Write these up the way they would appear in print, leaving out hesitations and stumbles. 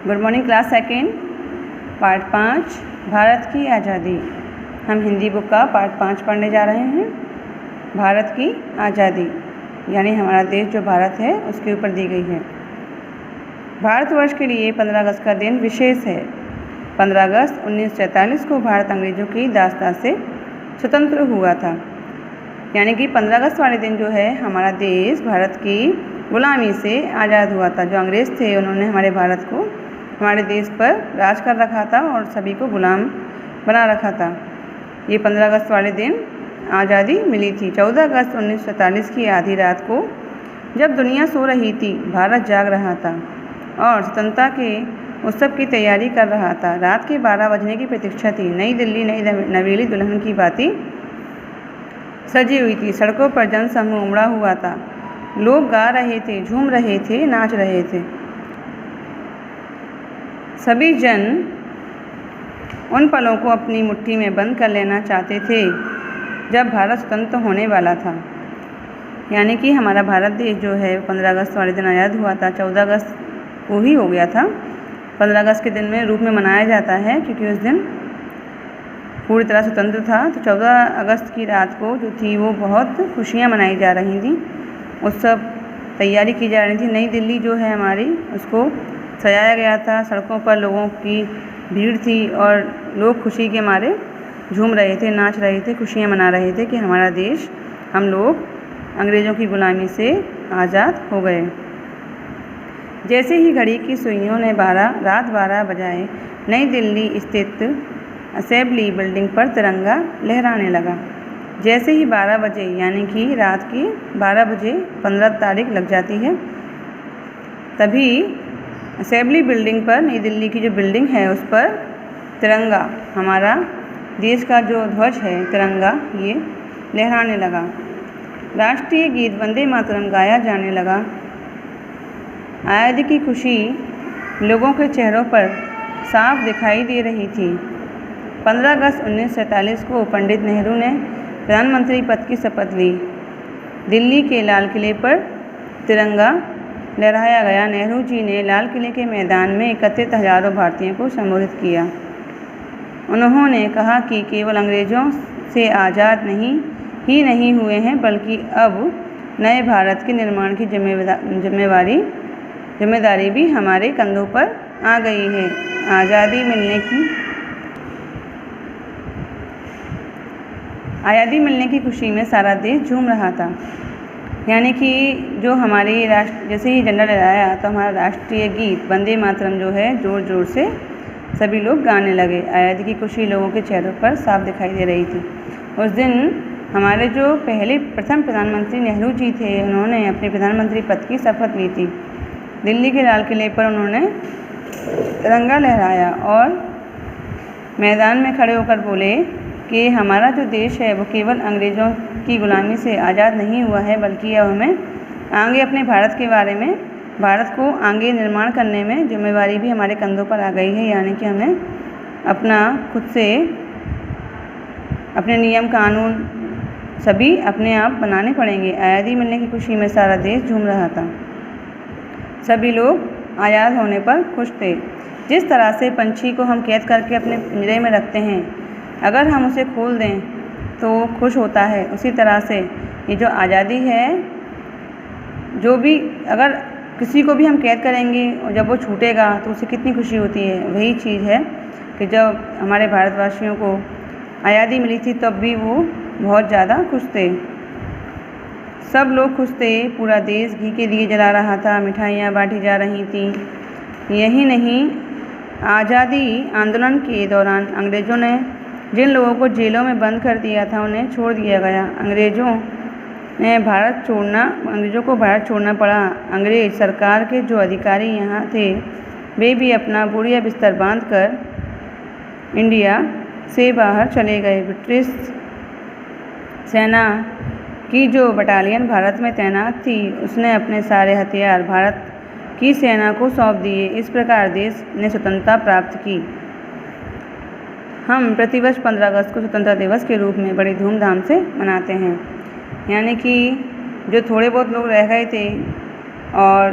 Good morning class second part 5 Bharat की आज़ादी। हम हिंदी बुक का पार्ट 5 पढ़ने जा रहे हैं। भारत की आज़ादी यानी हमारा देश जो भारत है उसके ऊपर दी गई है। भारतवर्ष के लिए 15 अगस्त का दिन विशेष है। 15 अगस्त 1947 को भारत अंग्रेज़ों की दास्तान से स्वतंत्र हुआ था। यानी कि 15 अगस्त वाले दिन जो है हमारा देश भारत की गुलामी से आज़ाद हुआ था। जो अंग्रेज़ थे उन्होंने हमारे भारत को, हमारे देश पर राज कर रखा था और सभी को गुलाम बना रखा था। ये 15 अगस्त वाले दिन आज़ादी मिली थी। 14 अगस्त 1947 की आधी रात को जब दुनिया सो रही थी, भारत जाग रहा था और स्वतंत्रता के उत्सव की तैयारी कर रहा था। रात के 12 बजने की प्रतीक्षा थी। नई दिल्ली नई नवेली दुल्हन की भांति सजी हुई थी। सड़कों पर जनसमूह उमड़ा हुआ था। लोग गा रहे थे, झूम रहे थे, नाच रहे थे। सभी जन उन पलों को अपनी मुट्ठी में बंद कर लेना चाहते थे जब भारत स्वतंत्र होने वाला था। यानी कि हमारा भारत देश जो है 15 अगस्त वाले दिन आज़ाद हुआ था। 14 अगस्त को ही हो गया था। 15 अगस्त के दिन में रूप में मनाया जाता है क्योंकि उस दिन पूरी तरह स्वतंत्र था। तो 14 अगस्त की रात को जो थी वो बहुत खुशियाँ मनाई जा रही थी, उत्सव तैयारी की जा रही थी। नई दिल्ली जो है हमारी, उसको सजाया गया था। सड़कों पर लोगों की भीड़ थी और लोग खुशी के मारे झूम रहे थे, नाच रहे थे, खुशियाँ मना रहे थे कि हमारा देश, हम लोग अंग्रेज़ों की गुलामी से आज़ाद हो गए। जैसे ही घड़ी की सुइयों ने रात 12 बजाए, नई दिल्ली स्थित असेंबली बिल्डिंग पर तिरंगा लहराने लगा। जैसे ही 12 बजे यानी कि रात की 12 बजे 15 तारीख लग जाती है, तभी असेंबली बिल्डिंग पर, नई दिल्ली की जो बिल्डिंग है उस पर तिरंगा, हमारा देश का जो ध्वज है तिरंगा, ये लहराने लगा। राष्ट्रीय गीत वंदे मातरम गाया जाने लगा। आज़ादी की खुशी लोगों के चेहरों पर साफ दिखाई दे रही थी। 15 अगस्त 1947 को पंडित नेहरू ने प्रधानमंत्री पद की शपथ ली। दिल्ली के लाल किले पर तिरंगा लहराया गया। नेहरू जी ने लाल किले के मैदान में एकत्रित हजारों भारतीयों को संबोधित किया। उन्होंने कहा कि केवल अंग्रेज़ों से आज़ाद नहीं हुए हैं, बल्कि अब नए भारत के निर्माण की जिम्मेदारी भी हमारे कंधों पर आ गई है। आज़ादी मिलने की खुशी में सारा देश झूम रहा था। यानी कि जो हमारी जैसे ही झंडा लहराया तो हमारा राष्ट्रीय गीत वंदे मातरम जो है ज़ोर ज़ोर से सभी लोग गाने लगे। आज़ादी की खुशी लोगों के चेहरों पर साफ दिखाई दे रही थी। उस दिन हमारे जो प्रथम प्रधानमंत्री नेहरू जी थे, उन्होंने अपने प्रधानमंत्री पद की शपथ ली थी। दिल्ली के लाल किले पर उन्होंने तिरंगा लहराया और मैदान में खड़े होकर बोले कि हमारा जो देश है वो केवल अंग्रेज़ों की गुलामी से आज़ाद नहीं हुआ है, बल्कि अब हमें आगे अपने भारत के बारे में, भारत को आगे निर्माण करने में जिम्मेवारी भी हमारे कंधों पर आ गई है। यानी कि हमें अपना खुद से अपने नियम कानून सभी अपने आप बनाने पड़ेंगे। आज़ादी मिलने की खुशी में सारा देश झूम रहा था। सभी लोग आज़ाद होने पर खुश थे। जिस तरह से पंछी को हम कैद करके अपने पिंजरे में रखते हैं, अगर हम उसे खोल दें तो वो खुश होता है, उसी तरह से ये जो आज़ादी है, जो भी अगर किसी को भी हम कैद करेंगे और जब वो छूटेगा तो उसे कितनी खुशी होती है। वही चीज़ है कि जब हमारे भारतवासियों को आज़ादी मिली थी तब भी वो बहुत ज़्यादा खुश थे। सब लोग खुश थे। पूरा देश घी के दिए जला रहा था, मिठाइयाँ बांटी जा रही थी। यही नहीं, आज़ादी आंदोलन के दौरान अंग्रेज़ों ने जिन लोगों को जेलों में बंद कर दिया था उन्हें छोड़ दिया गया। अंग्रेज़ों को भारत छोड़ना पड़ा। अंग्रेज़ सरकार के जो अधिकारी यहाँ थे वे भी अपना बोरिया बिस्तर बांधकर इंडिया से बाहर चले गए। ब्रिटिश सेना की जो बटालियन भारत में तैनात थी उसने अपने सारे हथियार भारत की सेना को सौंप दिए। इस प्रकार देश ने स्वतंत्रता प्राप्त की। हम प्रतिवर्ष 15 अगस्त को स्वतंत्रता दिवस के रूप में बड़ी धूमधाम से मनाते हैं। यानी कि जो थोड़े बहुत लोग रह गए थे और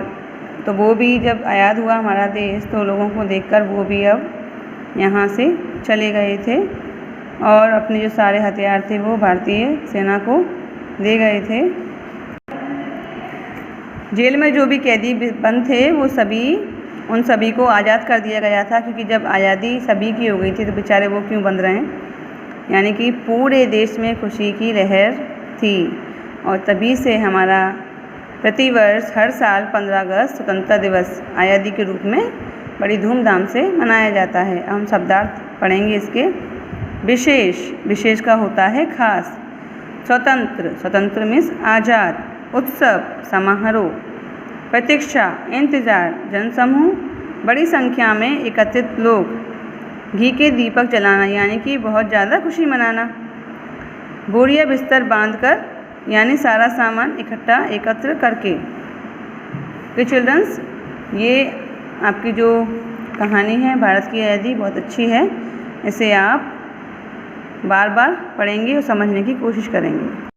तो वो भी जब आज़ाद हुआ हमारा देश तो लोगों को देखकर वो भी अब यहाँ से चले गए थे और अपने जो सारे हथियार थे वो भारतीय सेना को दे गए थे। जेल में जो भी कैदी बंद थे वो उन सभी को आज़ाद कर दिया गया था, क्योंकि जब आज़ादी सभी की हो गई थी तो बेचारे वो क्यों बंद रहे। यानी कि पूरे देश में खुशी की लहर थी और तभी से हमारा प्रतिवर्ष हर साल 15 अगस्त स्वतंत्रता दिवस आज़ादी के रूप में बड़ी धूमधाम से मनाया जाता है। हम शब्दार्थ पढ़ेंगे इसके। विशेष का होता है खास। स्वतंत्र मीन्स आज़ाद। उत्सव समारोह। प्रतीक्षा इंतज़ार। जनसमूह बड़ी संख्या में एकत्रित लोग। घी के दीपक जलाना यानी कि बहुत ज़्यादा खुशी मनाना। बोरिया बिस्तर बांधकर यानी सारा सामान एकत्र करके। तो चिल्ड्रंस, ये आपकी जो कहानी है भारत की आज़ादी बहुत अच्छी है। इसे आप बार बार पढ़ेंगे और समझने की कोशिश करेंगे।